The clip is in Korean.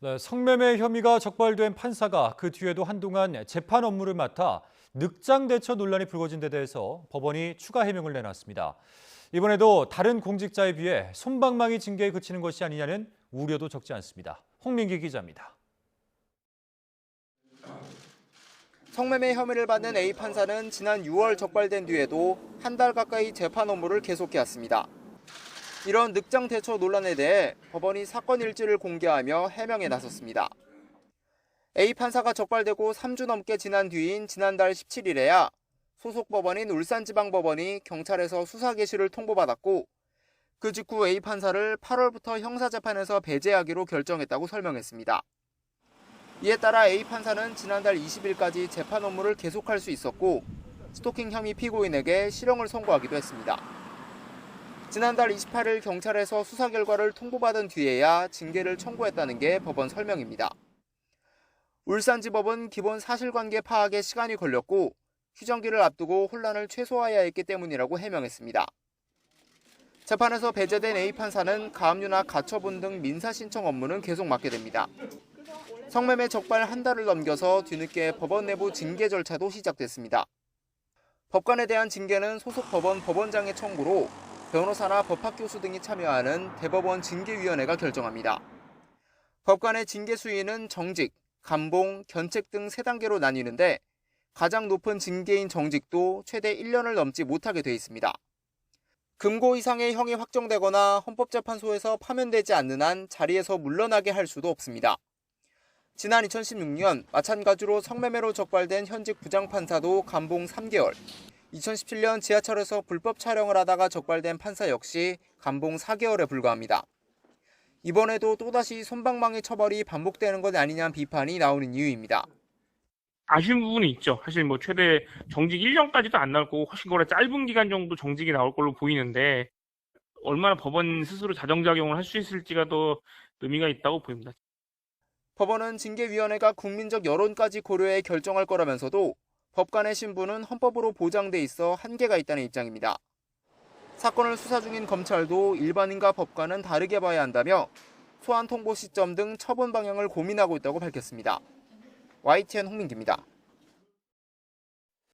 네, 성매매 혐의가 적발된 판사가 그 뒤에도 한동안 재판 업무를 맡아 늑장 대처 논란이 불거진 데 대해서 법원이 추가 해명을 내놨습니다. 이번에도 다른 공직자에 비해 솜방망이 징계에 그치는 것이 아니냐는 우려도 적지 않습니다. 홍민기 기자입니다. 성매매 혐의를 받는 A 판사는 지난 6월 적발된 뒤에도 한 달 가까이 재판 업무를 계속해왔습니다. 이런 늑장 대처 논란에 대해 법원이 사건 일지를 공개하며 해명에 나섰습니다. A 판사가 적발되고 3주 넘게 지난 뒤인 지난달 17일에야 소속 법원인 울산지방법원이 경찰에서 수사 개시를 통보받았고 그 직후 A 판사를 8월부터 형사재판에서 배제하기로 결정했다고 설명했습니다. 이에 따라 A 판사는 지난달 20일까지 재판 업무를 계속할 수 있었고 스토킹 혐의 피고인에게 실형을 선고하기도 했습니다. 지난달 28일 경찰에서 수사 결과를 통보받은 뒤에야 징계를 청구했다는 게 법원 설명입니다. 울산지법은 기본 사실관계 파악에 시간이 걸렸고 휴정기를 앞두고 혼란을 최소화해야 했기 때문이라고 해명했습니다. 재판에서 배제된 A 판사는 가압류나 가처분 등 민사신청 업무는 계속 맡게 됩니다. 성매매 적발 한 달을 넘겨서 뒤늦게 법원 내부 징계 절차도 시작됐습니다. 법관에 대한 징계는 소속 법원 법원장의 청구로 변호사나 법학교수 등이 참여하는 대법원 징계위원회가 결정합니다. 법관의 징계 수위는 정직, 감봉, 견책 등 3단계로 나뉘는데 가장 높은 징계인 정직도 최대 1년을 넘지 못하게 돼 있습니다. 금고 이상의 형이 확정되거나 헌법재판소에서 파면되지 않는 한 자리에서 물러나게 할 수도 없습니다. 지난 2016년 마찬가지로 성매매로 적발된 현직 부장판사도 감봉 3개월, 2017년 지하철에서 불법 촬영을 하다가 적발된 판사 역시 감봉 4개월에 불과합니다. 이번에도 또다시 솜방망이 처벌이 반복되는 것 아니냐는 비판이 나오는 이유입니다. 아쉬운 부분이 있죠. 사실 최대 정직 1년까지도 안 나올 거고 훨씬 거래 짧은 기간 정도 정직이 나올 걸로 보이는데 얼마나 법원 스스로 자정작용을 할 수 있을지가 더 의미가 있다고 보입니다. 법원은 징계위원회가 국민적 여론까지 고려해 결정할 거라면서도 법관의 신분은 헌법으로 보장돼 있어 한계가 있다는 입장입니다. 사건을 수사 중인 검찰도 일반인과 법관은 다르게 봐야 한다며 소환 통보 시점 등 처분 방향을 고민하고 있다고 밝혔습니다. YTN 홍민기입니다.